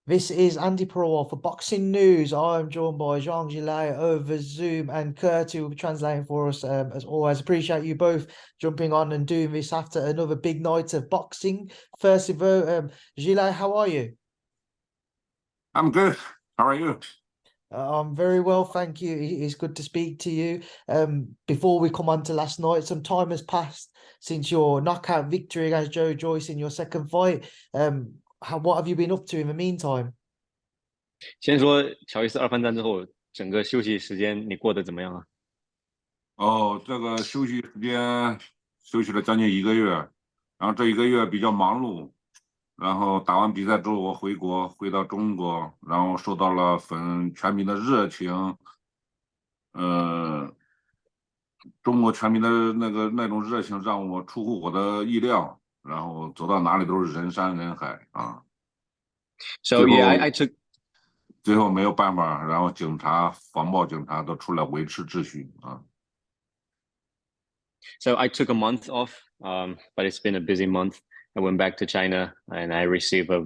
This is Andy Purewal for Boxing News. I'm joined by Zhilei over Zoom and Kurt, who will be translating for us. As always, appreciate you both jumping on and doing this after another big night of boxing. First of all, Zhilei, how are you? I'm good. How are you? I'm very well, thank you. It's good to speak to you. Before we come on to last night, some time has passed since your knockout victory against Joyce in your second fight. What have you been up to in the meantime? 先说乔伊斯二番战之后，整个休息时间你过得怎么样啊？哦，这个休息时间休息了将近一个月，然后这一个月比较忙碌，然后打完比赛之后我回国，回到中国，然后受到了全民的热情，呃，中国全民的那种热情让我出乎我的意料，然后走到哪里都是人山人海啊，最 So yeah, 后 I took 最后没有办法，然后防暴警察都出来维持秩序啊。a month off, but it's been a busy month. I went back to China and I received a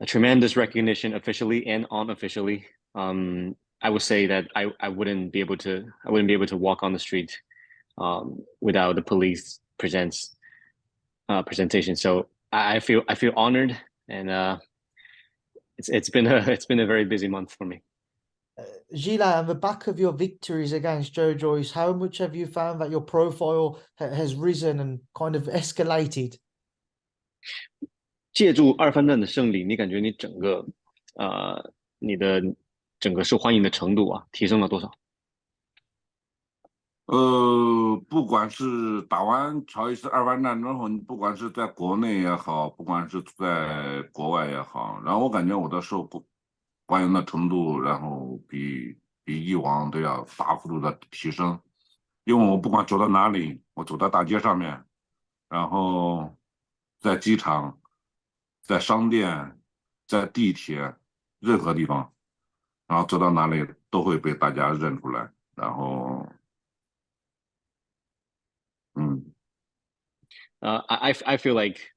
tremendous recognition officially and unofficially. I would say that I wouldn't be able to walk on the street without the police presentation. So I feel honored and it's been a it's been a very busy month for me. Zhilei, on the back of your victories against Joyce, how much have you found that your profile has risen and kind of escalated? 借助二番战的胜利，你感觉你的整个受欢迎的程度啊，提升了多少？不管是打完乔伊斯二番战之后，你不管是在国内也好，不管是在国外也好，然后我感觉我的欢迎的程度，然后比以往都要大幅度的提升。因为我不管走到哪里，我走到大街上面，然后在机场、在商店、在地铁，任何地方，然后走到哪里都会被大家认出来，然后。嗯。I feel like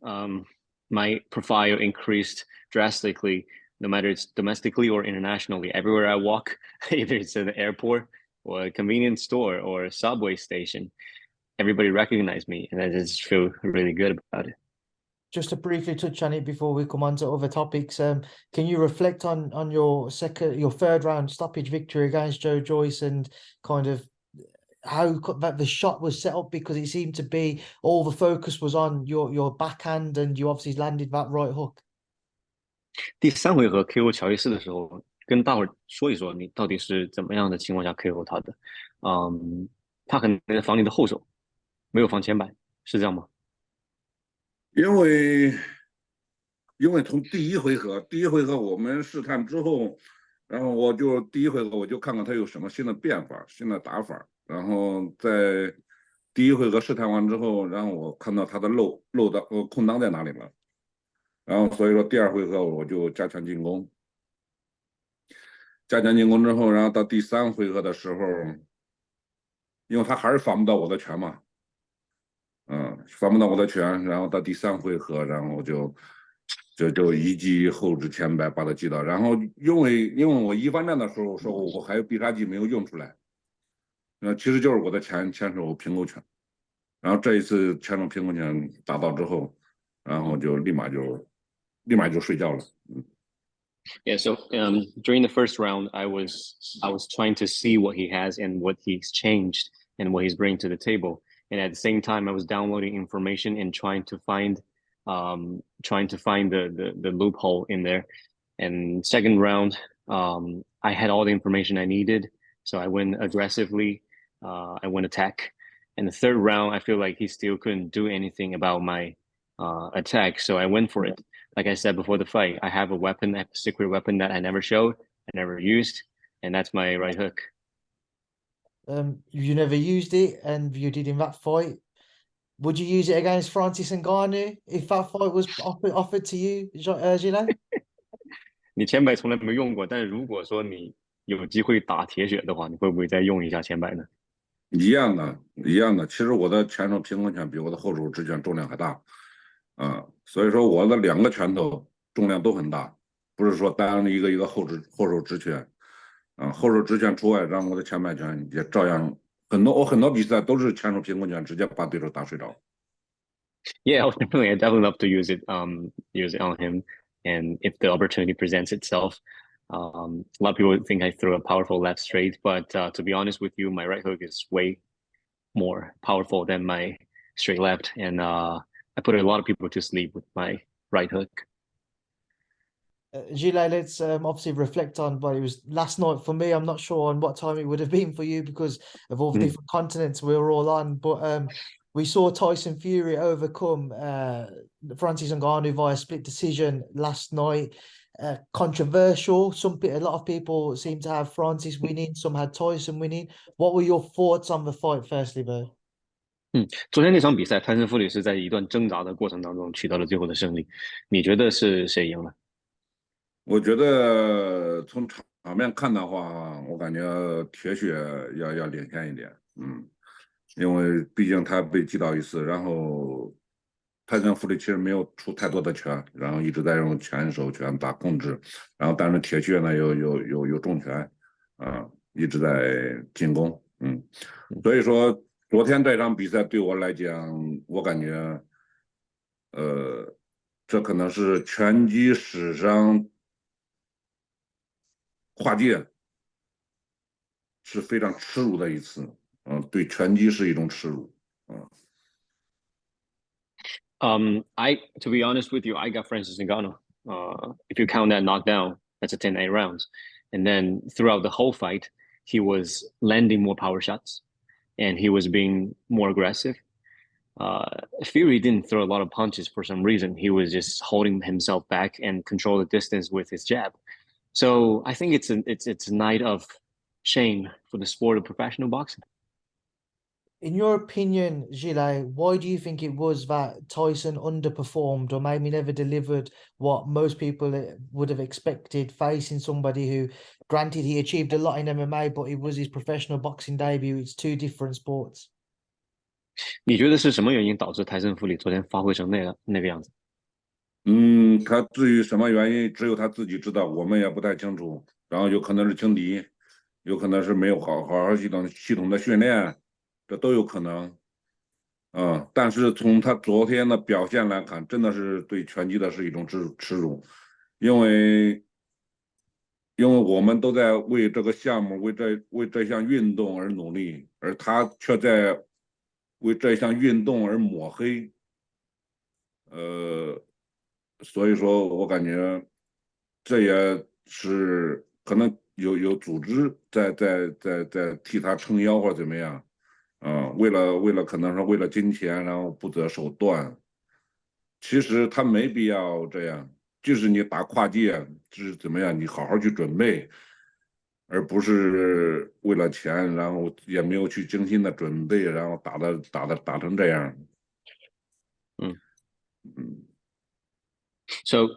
my profile increased drastically, no matter it's domestically or internationally. Everywhere I walk, either it's at the airport or a convenience store or a subway station, everybody recognized me, and I just feel really good about it. Just to briefly touch on it before we come on to other topics, can you reflect on your third round stoppage victory against Joyce and kind of how that the shot was set up, because it seemed to be all the focus was on your backhand and you obviously landed that right hook. 第三回合 KO 乔伊斯的时候，跟大伙儿说一说你到底是怎么样的情况下 KO 他的。他可能防你的后手，没有防前摆，是这样吗？因为从第一回合我们试探之后，然后第一回合我就看看他有什么新的变法、新的打法，然后在第一回合试探完之后，然后我看到他的空当在哪里了，然后所以说第二回合我就加强进攻，之后，然后到第三回合的时候，因为他还是防不到我的拳嘛，防不到我的拳，然后到第三回合，然后就一击后置前摆把他击倒，然后因为我一番战的时候说我还有必杀技没有用出来，其实就是我的前手平勾拳，然后这一次前手平勾拳打到之后，然后就立马就睡觉了。Yeah, so during the first round, I was trying to see what he has and what he's changed and what he's bringing to the table. And at the same time, I was downloading information and trying to find the loophole in there. And second round, I had all the information I needed, so I went aggressively. I went attack. And the third round, I feel like he still couldn't do anything about my attack, so I went for it. Like I said before the fight, I have a secret weapon that I never showed, I never used, and that's my right hook. You never used it, and you did in that fight. Would you use it against Francis Ngannou if that fight was offered to you, Zhilei? 你前摆从来没用过，但是如果说你有机会打铁血的话，你会不会再用一下前摆呢？一样的，一样的。其实我的前手平衡拳比我的后手直拳重量还大，所以说我的两个拳头重量都很大，不是说当一个后手直拳，后手直拳除外，然后我的前半拳也照样我很多比赛都是前手平棍拳直接把对手打睡着。Yeah, I definitely love to use it on him, and if the opportunity presents itself. A lot of people think I throw a powerful left straight, but to be honest with you, my right hook is way more powerful than my straight left, and I put a lot of people to sleep with my right hook. Zhilei, let's obviously reflect on, but it was last night for me. I'm not sure on what time it would have been for you because of all the different continents we were all on. But we saw Tyson Fury overcome Francis Ngannou via split decision last night. Controversial. A lot of people seem to have Francis winning. Some had Tyson winning. What were your thoughts on the fight, firstly, Bo? 昨天那场比赛，泰森夫里是在一段挣扎的过程当中取得了最后的胜利。你觉得是谁赢了？我觉得从场面看的话，我感觉铁血要领先一点，因为毕竟他被击倒一次，然后泰森弗里其实没有出太多的拳，然后一直在用前手拳打控制，然后但是铁血呢有重拳，一直在进攻，所以说昨天这场比赛对我来讲，我感觉，这可能是拳击史上跨界是非常耻辱的一次，对拳击是一种耻辱，To be honest with you, I got Francis Ngannou. If you count that knockdown, that's a 10-8 rounds. And then throughout the whole fight, he was landing more power shots and he was being more aggressive. Fury didn't throw a lot of punches for some reason. He was just holding himself back and control the distance with his jab. So I think it's a night of shame for the sport of professional boxing. In your opinion, Zhilei, why do you think it was that Tyson underperformed or maybe never delivered what most people would have expected facing somebody who, granted, he achieved a lot in MMA, but it was his professional boxing debut. It's two different sports. 你觉得是什么原因导致泰森弗里昨天发挥成那个样子？他至于什么原因，只有他自己知道，我们也不太清楚。然后有可能是轻敌，有可能是没有好好系统的训练，这都有可能。但是从他昨天的表现来看，真的是对拳击的是一种耻辱，因为我们都在为这个项目、为这项运动而努力，而他却在为这项运动而抹黑。所以说我感觉这也是可能有组织在替他撑腰或者怎么样。为了可能是为了金钱，然后不择手段。其实他没必要这样，就是你打跨界，是怎么样，你好好去准备，而不是为了钱，然后也没有去精心的准备，然后打成这样。嗯嗯，So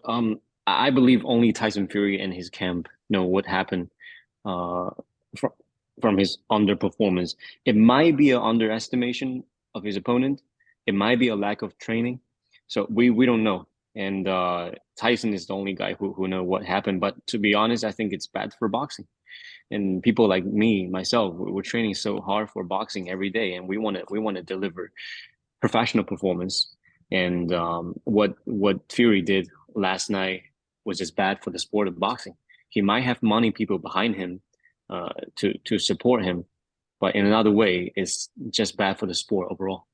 I believe only Tyson Fury and his camp know what happened uh, from his underperformance. It might be an underestimation of his opponent. It might be a lack of training. So we don't know. And Tyson is the only guy who know what happened. But to be honest, I think it's bad for boxing. And people like me, myself, we're training so hard for boxing every day, and we want to deliver professional performance. And what Fury did last night was just bad for the sport of boxing. He might have money people behind him to support him, but in another way, it's just bad for the sport overall.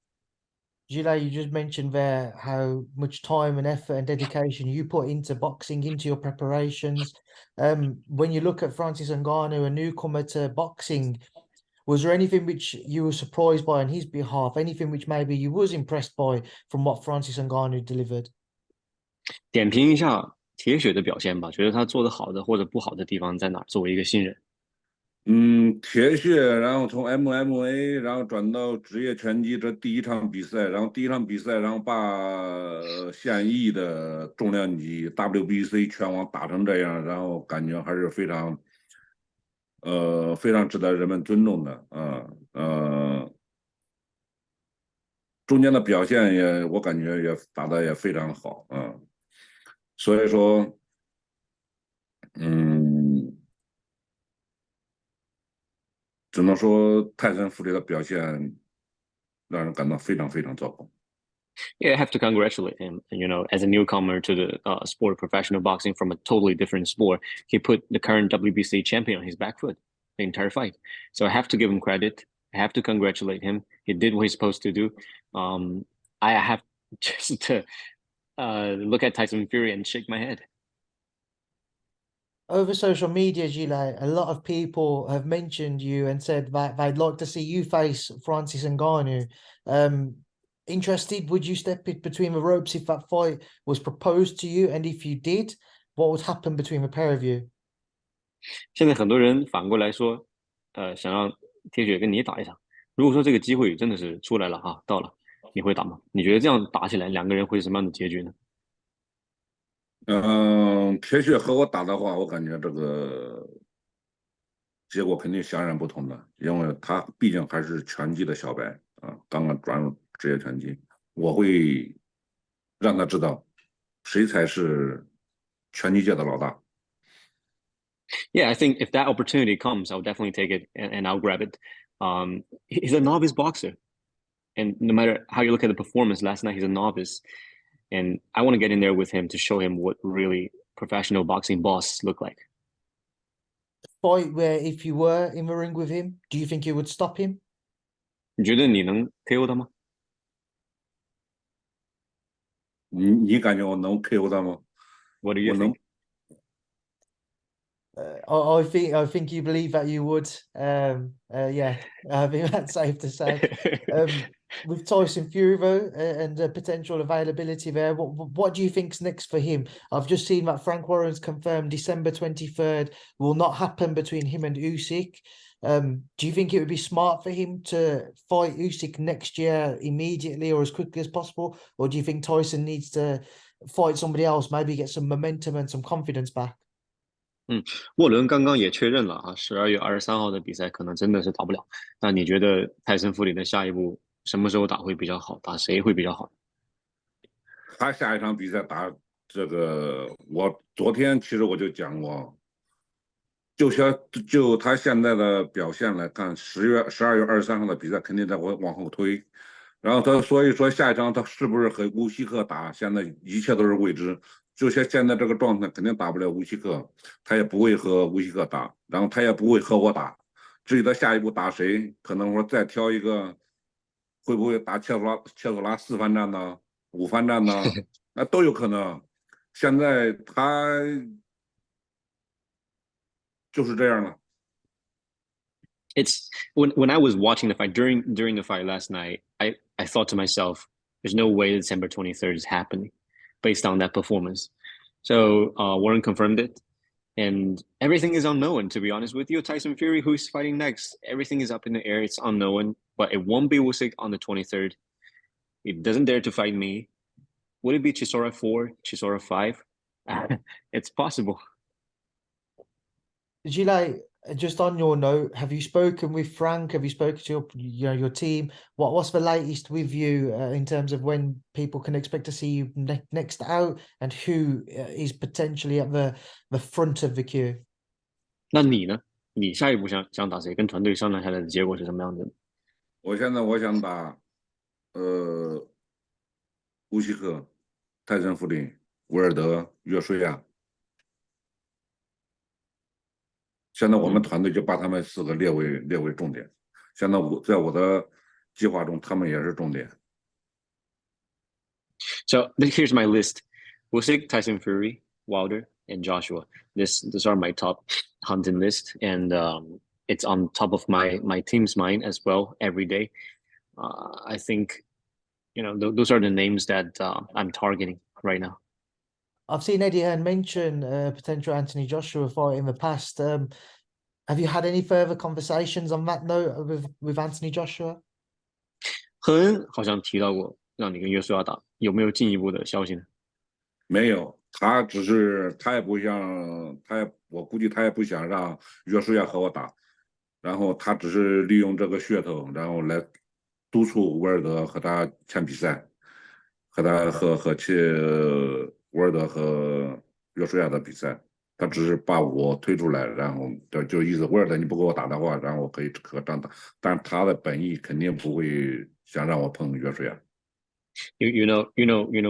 Zhilei, you just mentioned there how much time and effort and dedication you put into boxing, into your preparations. When you look at Francis Ngannou, a newcomer to boxing, was there anything which you were surprised by on his behalf? Anything which maybe you was impressed by from what Francis Ngannou delivered? 点评一下铁血的表现吧，觉得他做的好的或者不好的地方在哪？作为一个新人。铁血，然后从 MMA，然后转到职业拳击，这第一场比赛，然后第一场比赛，然后把现役的重量级 WBC 拳王打成这样，然后感觉还是非常值得人们尊重的，中间的表现我感觉也打得也非常好，所以说嗯，只能说泰森弗里的表现让人感到非常非常糟糕。Yeah, I have to congratulate him. You know, as a newcomer to the sport of professional boxing from a totally different sport, he put the current WBC champion on his back foot the entire fight. So I have to give him credit. I have to congratulate him. He did what he's supposed to do. I have just to look at Tyson Fury and shake my head. Over social media, Zhilei, a lot of people have mentioned you and said that they'd like to see you face Francis Ngannou. Interested, would you step it between the ropes if that fight was proposed to you? And if you did, what would happen between the pair of you? 现在很多人反过来说，想让铁血跟你打一场。如果说这个机会真的是出来了哈，到了，你会打吗？你觉得这样打起来，两个人会是什么样的结局呢？铁血和我打的话，我感觉这个结果肯定显然不同的，因为他毕竟还是拳击的小白啊，刚刚转入职业拳击，我会让他知道谁才是拳击界的老大。Yeah, I think if that opportunity comes, I'll definitely take it and I'll grab it. He's a novice boxer, and no matter how you look at the performance last night, he's a novice, and I want to get in there with him to show him what really professional boxing boss look like. Fight where if you were in the ring with him, do you think you would stop him? 你觉得你能 KO 他吗你感觉我能 KO 他吗？ ？What do you 我能 think? I think you believe that you would. Yeah, I think that's safe to say. With Tyson Fury though, and the potential availability there, what do you think's next for him? I've just seen that Frank Warren's confirmed December 23rd will not happen between him and Usyk. Do you think it would be smart for him to fight Usyk next year immediately or as quickly as possible, or do you think Tyson needs to fight somebody else, maybe get some momentum and some confidence back? 沃伦刚刚也确认了啊，12月23号的比赛可能真的是打不了。那你觉得泰森弗里的下一步什么时候打会比较好？打谁会比较好？他下一场比赛打这个，我昨天其实我就讲过，就他现在的表现来看，12月23号的比赛肯定在往后推，然后所以说下一场他是不是和乌西克打，现在一切都是未知。就像现在这个状态，肯定打不了乌西克，他也不会和乌西克打，然后他也不会和我打。至于他下一步打谁，可能说再挑一个，会不会打切索拉4番战呢？5番战呢？那都有可能。现在他就是这样了。It's when I was watching the fight during the fight last night, I thought to myself, there's no way December 23rd is happening based on that performance. So Warren confirmed it, and everything is unknown. To be honest with you, Tyson Fury, who's fighting next, everything is up in the air. It's unknown, but it won't be Usyk on the 23rd. He doesn't dare to fight me. Would it be Chisora 4, Chisora 5? It's possible. Gilles, just on your note, have you spoken with Frank? Have you spoken to your team? What's the latest with you in terms of when people can expect to see you next out, and who is potentially at the front of the queue? 那你呢？你下一步想打谁？跟团队商量下来的结果是什么样子？我想打乌西克、泰森弗林、威尔德、约书亚。现在我们团队就把他们4个列为重点。现在在我的计划中，他们也是重点。So here's my list: Usyk, Tyson Fury, Wilder, and Joshua. These are my top hunting list, and it's on top of my team's mind as well every day. I think those are the names that I'm targeting right now. I've seen Eddie Hearn mention potential Anthony Joshua fight in the past. Have you had any further conversations on that note with Anthony Joshua? 赫恩好像提到过让你跟约书亚打，有没有进一步的消息呢？没有，他也不想，我估计他也不想让约书亚和我打，然后他只是利用这个噱头，然后来督促威尔德和他签比赛，和他和去威尔德和约书亚的比赛。他只是把我推出来，然后就意思威尔德你不给我打的话，然后我可以和张打，但是他的本意肯定不会想让我碰约水啊。You know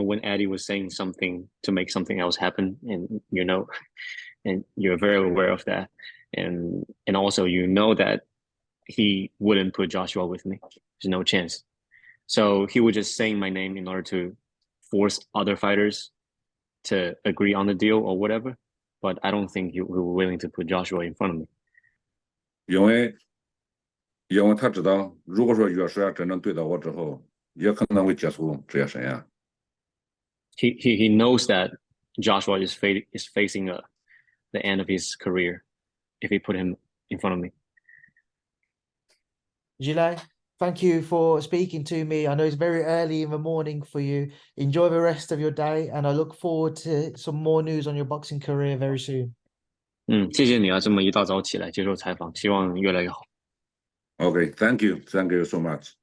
when Andi was saying something to make something else happen, and and you're very aware of that, and also that he wouldn't put Joshua with me. There's no chance. So he was just saying my name in order to force other fighters to agree on the deal or whatever. But I don't think he were willing to put Joshua in front of me. 因为他知道，如果说约水真正对到我之后，也可能会结束职业生涯。He knows that Joshua is facing the end of his career if he put him in front of me. Zhilei, thank you for speaking to me. I know it's very early in the morning for you. Enjoy the rest of your day, and I look forward to some more news on your boxing career very soon. 谢谢你啊，这么一大早起来接受采访，希望越来越好。Okay, thank you so much.